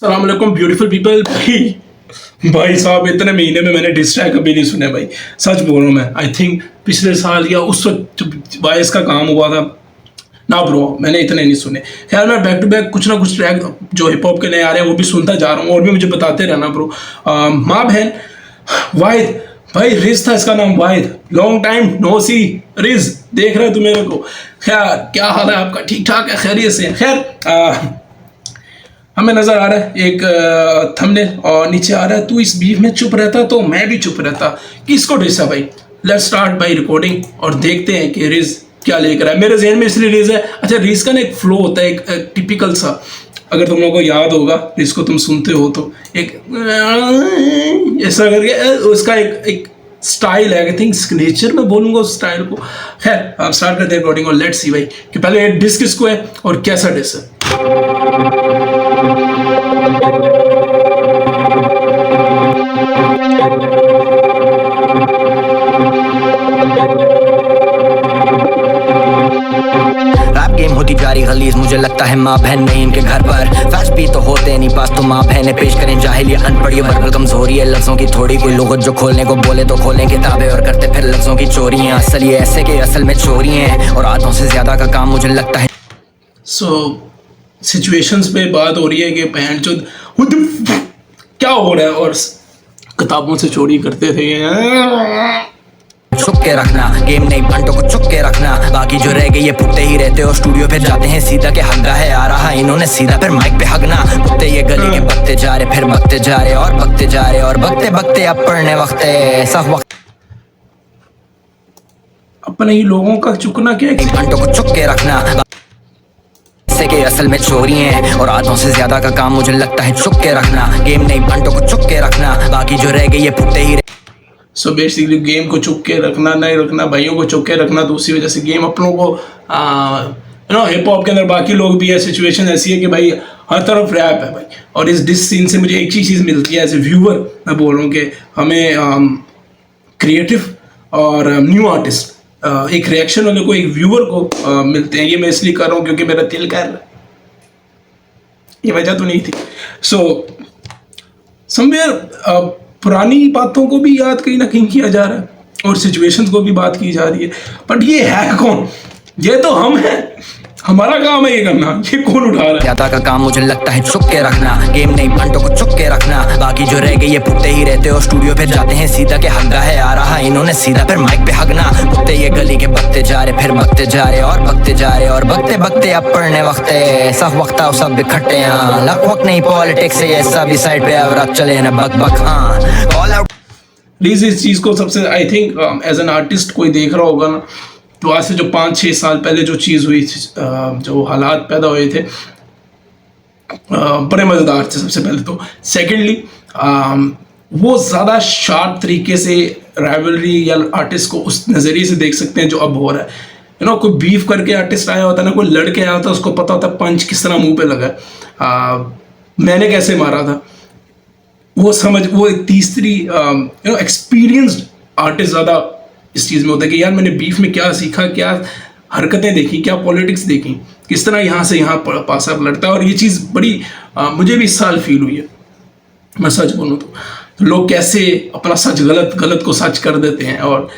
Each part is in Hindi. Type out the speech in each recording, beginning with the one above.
अस्सलाम वालेकुम ब्यूटीफुल पीपल। भाई साहब इतने महीने में मैंने डिस ट्रैक कभी नहीं सुने भाई, सच बोल रहा हूँ मैं। आई थिंक पिछले साल या उस वक्त जब वाइस का काम हुआ था ना ब्रो, मैंने इतने नहीं सुने। खैर मैं बैक टू बैक कुछ ना कुछ ट्रैक जो हिप हॉप के नए आ रहे हैं वो भी सुनता जा रहा हूँ, और भी मुझे बताते रहना ब्रो। माँ बहन वाहिद भाई, रिज था इसका नाम, वाहिद। लॉन्ग टाइम नो सी रिज, देख रहे हो तुम मेरे को। खैर क्या हाल है आपका? ठीक ठाक है, खैरियत से? खैर हमें नजर आ रहा है एक थंबनेल और नीचे आ रहा है तू इस बीफ में चुप रहता तो मैं भी चुप रहता। किसको डिसा भाई? लेट्स स्टार्ट बाय रिकॉर्डिंग और देखते हैं कि रिज क्या लेकर आया। मेरे जहन में इसलिए रिज है, अच्छा रिज का ना एक फ्लो होता है, एक टिपिकल सा, अगर तुम लोगों को याद होगा, रिज को तुम सुनते हो तो एक ऐसा करके उसका एक स्टाइल है। आई थिंक सिग्नेचर में बोलूंगा उस स्टाइल को। खैर आप स्टार्ट करते हैं रिकॉर्डिंग और लेट्स सी भाई कि पहले डिस किसको है और कैसा डिस है। रैप गेम होती जारी गलीज, मुझे लगता है माँ बहन नहीं इनके घर पर। फैक्ट भी तो होते नहीं पास, तो माँ बहने पेश करें जाहिल या अनपढ़। ये वर्बल कमजोरी है लफ्जों की थोड़ी, कोई लुगत जो खोलने को बोले तो खोलें किताबें और करते फिर लफ्जों की चोरियां। असल ये ऐसे के असल में चोरी हैं, और आधों से ज्यादा का काम मुझे लगता है। सिचुएशंस पे बात हो रही है कि बहन चोद क्या हो रहा है, और किताबों से चोरी करते थे। छुप के रखना गेम नहीं, घंटों को चुप के रखना। बाकी जो रह गए ये पुट्टे ही रहते और स्टूडियो पे जाते हैं सीधा के हग्गा है आ रहा इन्होंने सीधा, फिर माइक पे हगना। पुट्टे ये गली के बकते जा रहे, फिर बकते जा रहे और बकते जा रहे, और बकते बकते अब पढ़ने वक्त सब वक्त अपने ही लोगों का चुकना क्या है? घंटों को चुप के रखना के असल में चोरी हैं, और आधों से ज्यादा का काम मुझे लगता है चुप के रखना। गेम नहीं, घंटों को चुप के रखना। बाकी जो रह गए ये पुट्टे ही सो बेसिकली गेम को चुप के रखना, नहीं रखना, भाइयों को चुप के रखना। तो उसी वजह से गेम अपनों को हिप हॉप के अंदर बाकी लोग भी है। सिचुएशन ऐसी है कि भाई हर तरफ रैप है भाई, और इस डिस सीन से मुझे एक ही चीज़ मिलती है एज ए व्यूअर। मैं बोल रहा हूँ कि हमें क्रिएटिव और न्यू आर्टिस्ट, एक रिएक्शन वाले को, एक व्यूअर को मिलते हैं। ये मैं इसलिए कर रहा हूँ क्योंकि मेरा दिल कर रहा है, ये वजह तो नहीं थी। सो समवेयर पुरानी बातों को भी याद कहीं ना कहीं किया जा रहा है, और सिचुएशंस को भी बात की जा रही है। बट ये है कौन? ये तो हम हैं, हमारा काम है ये करना। ये कौन उठा रहा है? ज्यादा का काम मुझे लगता है चुप के रखना। गेम नहीं, घंटों को चुप के रखना। बाकी जो रह गए ये पुट्टे ही रहते और स्टूडियो पे जाते हैं सीधा के हग्गा है आ रहा इन्होंने सीधा, फिर माइक पे हगना। पुट्टे ये गली के बकते जा रहे, फिर बकते जा रहे और बकते जा रहे, और बकते बकते अब पढ़ने वक्त सब वक्त आओ सब इकट्ठे। यहाँ लक वक्त नहीं पॉलिटिक्स है, ये सब इस साइड पे अब रख चले ना बक बक। हाँ कॉल आउट प्लीज इस चीज़ को सबसे, I think as an artist कोई देख रहा होगा ना, तो आज से जो 5-6 साल पहले जो चीज़ हुई थी, जो हालात पैदा हुए थे, बड़े मज़ेदार थे सबसे पहले तो। सेकेंडली वो ज़्यादा शार्प तरीके से राइवलरी या आर्टिस्ट को उस नज़रिए से देख सकते हैं जो अब हो रहा है। कोई बीफ करके आर्टिस्ट आया होता है ना, कोई लड़के आया होता है, उसको पता होता है पंच किस तरह मुंह पे लगा, मैंने कैसे मारा था, वो समझ, वो एक तीसरी एक्सपीरियंस्ड आर्टिस्ट ज़्यादा इस चीज़ में होता है कि यार मैंने बीफ में क्या सीखा, क्या हरकतें देखी, क्या पॉलिटिक्स देखी, किस तरह यहाँ से यहाँ पासा लड़ता है। और ये चीज़ बड़ी मुझे भी इस साल फील हुई है, मैं सच बोलूँ तो लोग कैसे अपना सच गलत को सच कर देते हैं, और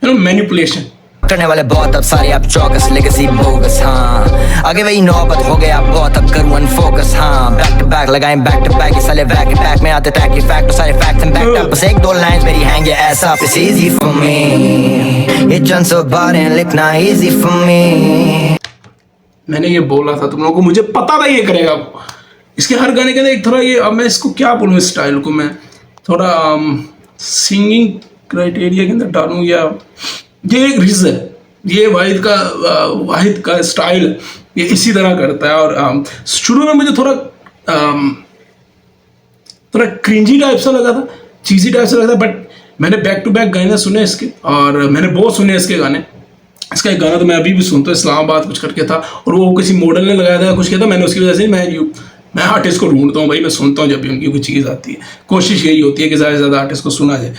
मैनिपुलेशन करने वाले बहुत अब सारे आप चौकस लेगेसी बोगस। हाँ आगे वही नौबत हो गया बहुत, अब करूँ अनफोकस। हाँ बैक टू बैक लगाएं बैक टू बैक, ये साले बैक बैक में आते टैक, ये फैक्ट सारे फैक्ट्स एंड बैक अप। बस एक दो लाइंस मेरी हैंग ये ऐसा, इट्स इजी फॉर मी, ये चंद सौ बातें लिखना इजी फॉर मी। मैंने ये बोला था तुम लोगों को, मुझे पता था ये करेगा। इसके हर गाने के अंदर एक थोड़ा ये, अब मैं इसको क्या बोलूँ, इस स्टाइल को मैं थोड़ा सिंगिंग क्राइटेरिया के अंदर डालूँ, या ये एक रीज़न है, ये वाहिद का स्टाइल ये इसी तरह करता है। और शुरू में मुझे थोड़ा क्रिंजी टाइप सा लगा था, चीज़ी टाइप सा लगा था, बट मैंने बैक टू बैक गाने सुने इसके, और मैंने बहुत सुने इसके गाने। इसका एक गाना तो मैं अभी भी सुनता हूँ, इस्लामाबाद कुछ करके था, और वो किसी मॉडल ने लगाया था कुछ किया था, मैंने उसकी वजह से मैं आर्टिस्ट को ढूंढता हूँ भाई, मैं सुनता हूँ जब भी उनकी कोई चीज़ आती है, कोशिश यही होती है कि ज़्यादा से ज़्यादा आर्टिस्ट को सुना जाए।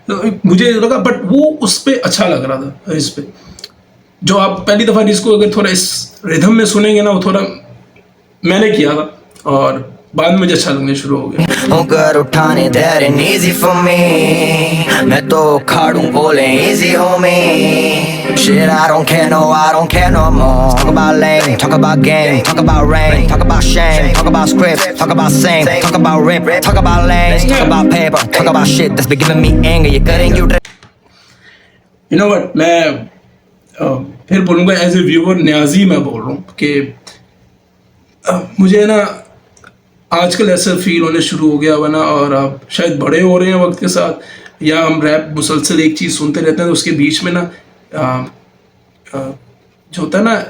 तो मुझे लगा, बट वो उस पर अच्छा लग रहा था। इस पर जो आप पहली दफ़ा इसको अगर थोड़ा इस रिदम में सुनेंगे ना, वो थोड़ा मैंने किया था, और बाद में मुझे अच्छा लगने शुरू हो गया। होकर उठाने that ain't easy for me मैं तो खाड़ू बोले easy homie Shit I don't care no I don't care no more Talk about lame, talk about game, talk about rain Talk about shame, talk about scripts, talk about same Talk about rip, talk about lanes Talk about paper, talk about shit that's been giving me anger ये करेंगे You know what, मैं फिर बोलूँगा एज ए व्यूअर न्याजी मैं बोल रहा हूँ कि मुझे ना आजकल ऐसा फील होने शुरू हो गया हुआ ना, और आप शायद बड़े हो रहे हैं वक्त के साथ, या हम रैप मुसलसल एक चीज़ सुनते रहते हैं तो उसके बीच में ना जो होता है ना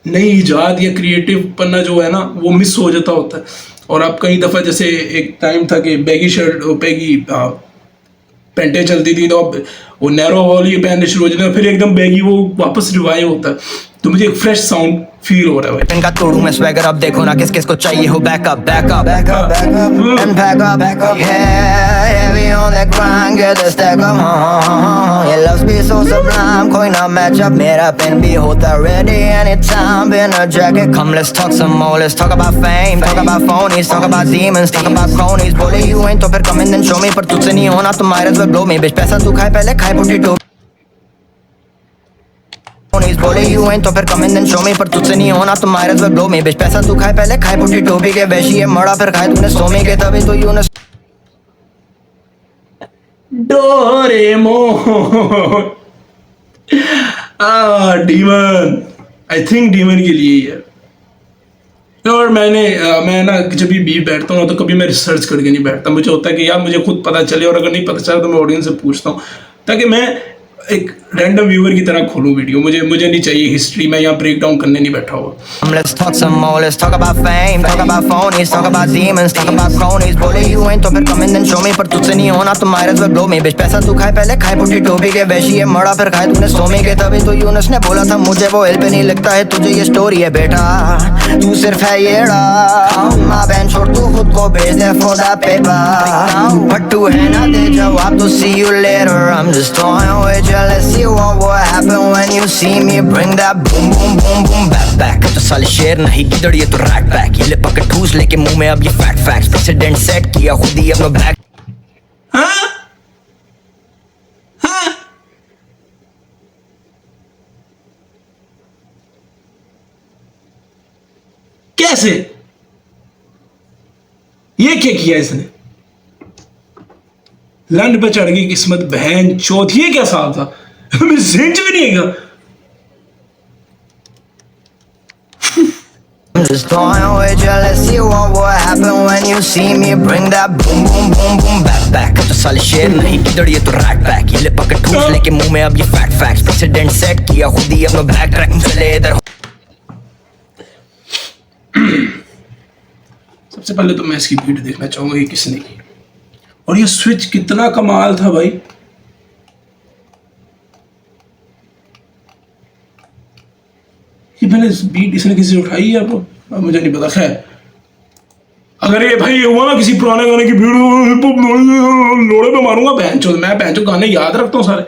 नई ईजाद या क्रिएटिव पन्ना जो है ना वो मिस हो जाता होता है। और आप कई दफ़ा जैसे एक टाइम था कि बैगी शर्ट बैगी पैंटें चलती थी तो अब वो नैरो वाली पहनने शुरू हो जाते हैं, फिर एकदम बैगी वो वापस रिवाइव होता है, तो मुझे एक फ्रेश साउंड फील हो रहा है भाई। इनका तोड़ू मैं स्वैगर अब देखो ना किस किस को चाहिए हो backup backup backup and back up yeah heavy on that grind get the stack up ये love be so sublime कोई ना match up मेरा pen भी होता ready anytime in a jacket come let's talk some more let's talk about fame talk about phonies talk about demons talk about cronies बोले you ain't तो फिर come in then show me पर तुझसे नहीं होना तो might as well blow me bitch पैसा तू खाए पहले खाए पोटैटो बोले you ain't तो फिर come in then show me पर तुझसे नहीं होना तो might as well blow me bitch पैसा तू खाए पहले खाए पोटैटो भी के वैशी है मड़ा फिर खाए तूने सो में के तभी तो यू ने Doraemon demon, I think demon के लिए ही है। और मैं ना जब भी बैठता हूँ तो कभी मैं रिसर्च करके नहीं बैठता, मुझे होता है कि यार मुझे खुद पता चले, और अगर नहीं पता चला तो मैं ऑडियंस से पूछता हूँ ताकि मैं एक रैंडम व्यूअर की तरह खोलूं वीडियो। मुझे नहीं चाहिए हिस्ट्री, मैं यहाँ ब्रेक डाउन करने नहीं बैठा हुआ। Let's talk some more, let's talk about fame, talk about phonies, talk about demons, talk about cronies बोले you ain't तो फिर come in then show me पर तुझसे नहीं होना तो might as well blow me bitch पैसा तू खाए पहले खाए पोटैटो भी के वैशी है मड़ा फिर खाए तूने सो में के तभी तो यूनस ने बोला था मुझे वो एल पे नहीं लिखता है तुझे ये स्टोरी है बेटा तू सिर्फ है येड़ा माँ बहन छोड़ तू खुद को भेज दे for that paper but तू है ना दे जवाब तो see you later I'm just throwing away let's see what happen when you see me bring that boom boom boom boom back तो साले शेर नहीं गिदड़ ये तो रैट बैक ये ले पकड़ ठूस लेके मुंह में अब ये फैट फैक्ट्स प्रेसिडेंट सेट किया खुद ही अपना बैक हाँ हाँ कैसे ये क्या किया इसने? लंड पे चढ़ गई किस्मत बहन चौथ, ये क्या साल था? मेरे जिंच भी नहीं है। Just throwing away let's see what happen when you see me bring that boom boom boom boom back तो साले शेर नहीं गिदड़ ये तो रैट बैक ये ले पकड़ ठूस लेके मुंह में अब ये फैट फैक्ट्स प्रेसिडेंट सेट किया खुद ही अपना बैक ट्रैक चले इधर। सबसे पहले तो मैं इसकी वीडियो देखना चाहूंगा कि किसने की, और ये स्विच कितना कमाल था भाई। ये मैंने बीट इसने किसी से उठाई है आपको मुझे नहीं पता। खैर अगर ये भाई हुआ ना किसी पुराने गाने की वीडियो लोड़े पे मारूंगा बहनचोद। मैं बहनचोद गाने याद रखता हूँ सारे।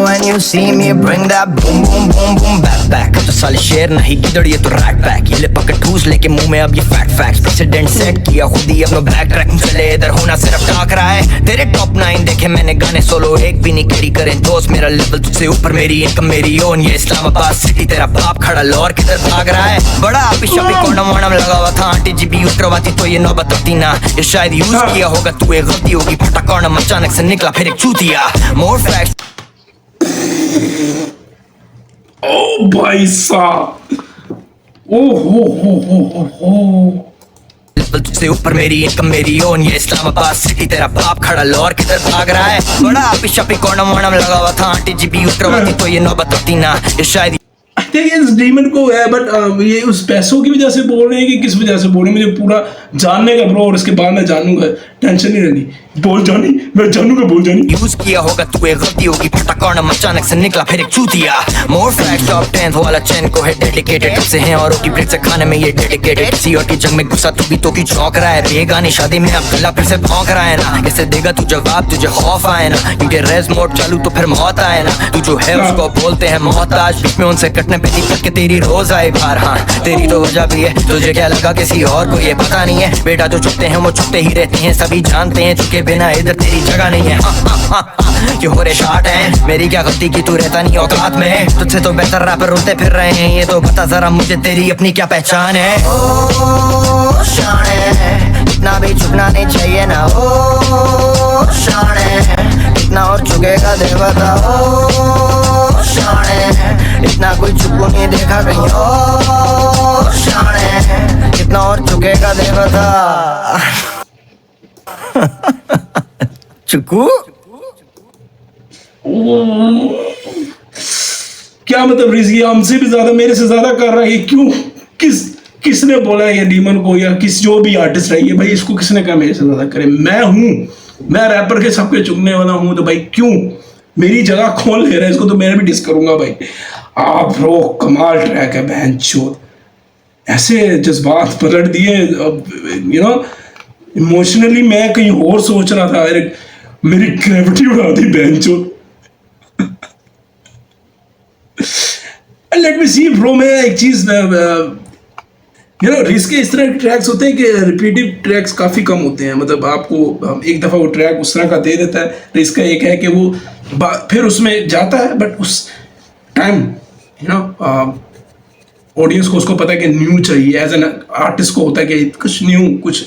When you see me bring that boom boom boom boom back तो साले शेर नहीं गिदड़ ये तो रैट बैक ये ले पकड़ ठूस लेके मुंह में अब ये फैट फैक्ट्स प्रेसिडेंट सेट किया खुद ही अपना बैक ट्रैक चले इधर होना सिर्फ टाक रहा है तेरे टॉप 9 देखे मैंने गाने सोलो एक भी नहीं कैरी करें दोस्त मेरा लेवल तुझसे ऊपर मेरी इनकम मेरी ओन ये इस्लामाबाद सिटी तेरा बाप खड़ा लौर किधर भाग रहा है बड़ा आपी शपी कोंडम वोंडम लगा हुआ था आंटी जी भी यूज करवाती तो ये नौबत होती ना ये शायद यूज किया होगा तू एक गलती होगी फटा कोंडम अचानक से निकला फिर एक चूतिया मोर फैक्ट्स ओ भाई साहब ओ हो तुझसे ऊपर मेरी इनकम मेरी ओन ये इस्लामाबाद सिटी तेरा बाप खड़ा लौर किधर भाग रहा है बड़ा आपी शपी कोंडम वोंडम लगा हुआ था आंटी जी भी यूज करवाती तो ये नौबत होती ना ये शायद इस डीमन को है बट ये उस पैसों की वजह से बोल रहे हैं कि किस वजह से बोल रहे हैं मुझे पूरा जानने का ब्रो, और इसके बाद मैं जानूंगा, टेंशन नहीं रहनी। बोल जानी मैं जानूंगा बोल जानी यूज किया होगा तू एक गलती होगी फटा कॉर्नर अचानक से निकला फिर एक चूतिया मोर फैक्ट टॉप 10 वाला चैन को है डेडिकेटेड से हैं औरों की ब्रेक से खाने में ये डेडिकेटेड किसी और की जंग में गुस्सा तू भी तो की चौंक रहा है बेगानी शादी में अब गला फिर से भौंक रहा है ना कैसे देगा तू जवाब तुझे खौफ आए ना क्योंकि रेज मोड चालू तो फिर मौत आए ना तू जो है उसको बोलते हैं मोहताज बीच में उनसे कटने पे दिक्कत के तेरी रोज आए बाहर। हाँ तेरी तो वजह भी है, तुझे क्या लगा किसी और को ये पता नहीं है। बेटा जो चुपते हैं वो चुपते ही रहते हैं, सभी जानते हैं चुके बिना इधर तेरी जगह नहीं है। क्यों हो रे शार्ट है, मेरी क्या गलती की तू रहता नहीं औकात में। तुझसे तो बेहतर रैपर रोते फिर रहे हैं, ये तो बता जरा मुझे तेरी अपनी क्या पहचान है। ओ शान इतना भी झुकना नहीं चाहिए ना। ओ शान इतना और झुकेगा दे बता। ओ शान इतना कोई झुकू नहीं देखा कहीं। ओ शान इतना और झुकेगा दे बता। चुकू क्या मतलब रिजवी हमसे भी ज्यादा, मेरे से ज्यादा कर रहा है, क्यों? किसने बोला ये डीमन को, या किस जो भी आर्टिस्ट है ये भाई, इसको किसने कहा मेरे से ज्यादा करे? मैं हूं, मैं रैपर के सबके चुगने वाला हूं, तो भाई क्यों मेरी जगह खोल ले रहा है इसको? तो मैं भी डिस करूंगा भाई। आप ब्रो कमाल ट्रैक है बहन चोद, ऐसे जज्बात पलट दिए। अब यू नो इमोशनली मैं कहीं और सोच रहा था, अरे मेरी ग्रेविटी उड़ा दी बहन चोद। लेट मी सी ब्रो, मैं एक चीज यू नो रिस्क के इस तरह के ट्रैक्स होते हैं कि रिपीटिव ट्रैक्स काफ़ी कम होते हैं। मतलब आपको एक दफ़ा वो ट्रैक उस तरह का दे देता है। रिस्क का एक है कि वो फिर उसमें जाता है, बट उस टाइम यू नो ऑडियंस को उसको पता है कि न्यू चाहिए। एज एन आर्टिस्ट को होता है कि कुछ न्यू, कुछ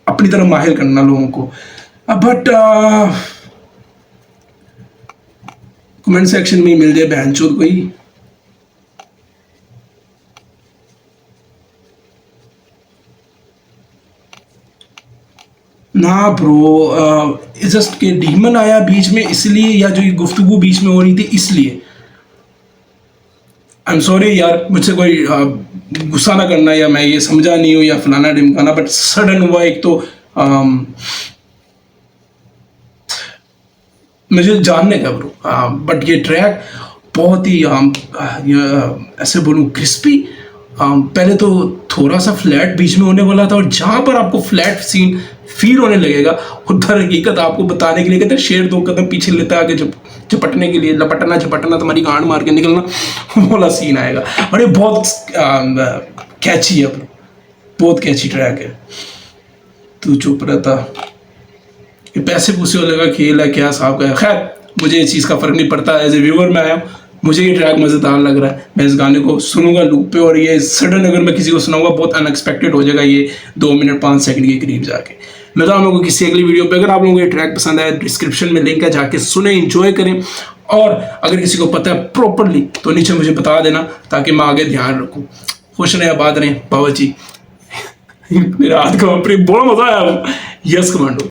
अपनी तरह माहिर करना लोगों को। बट कमेंट सेक्शन में मिल जाए बहनचोद कोई। ना ब्रो, जस्ट के डीमन आया बीच में इसलिए, या जो ये गुफ्तगू बीच में हो रही थी इसलिए। आई एम सॉरी यार, मुझसे कोई गुस्सा ना करना, या मैं ये समझा नहीं हूँ या फलाना ढिमकाना, बट सडन हुआ एक तो मुझे जानने का ब्रो। बट ये ट्रैक बहुत ही ऐसे बोलूँ क्रिस्पी। पहले तो थोड़ा सा फ्लैट बीच में होने वाला था, और जहाँ पर आपको फ्लैट सीन फील होने लगेगा उधर हकीकत आपको बताने के लिए कहते हैं शेर 2 कदम पीछे लेता आगे झपटने के लिए, लपटना झपटना तुम्हारी गांड मार के निकलना, वो वाला सीन आएगा। और ये बहुत कैची है ब्रो, बहुत कैची ट्रैक है। तू चुप रहता, ये पैसे पूसे वाले का खेल है क्या साहब का। खैर मुझे इस चीज़ का फ़र्क नहीं पड़ता, एज ए व्यूअर मैं आया हूँ, मुझे ये ट्रैक मज़ेदार लग रहा है, मैं इस गाने को सुनूंगा लूप पे। और ये सडन अगर मैं किसी को सुनाऊंगा बहुत अनएक्सपेक्टेड हो जाएगा ये 2 मिनट 5 सेकंड के करीब जाके। मिलता हूं आप लोगों को किसी अगली वीडियो पे। अगर आप लोगों को ये ट्रैक पसंद आया, डिस्क्रिप्शन में लिंक है, जाके सुने, एंजॉय करें। और अगर किसी को पता है प्रॉपरली तो नीचे मुझे बता देना, ताकि मैं आगे ध्यान रखूँ। खुश रहें, आबाद रहें बाबा जी। मेरा हाथ का बड़ा मजा आया। Yes commando.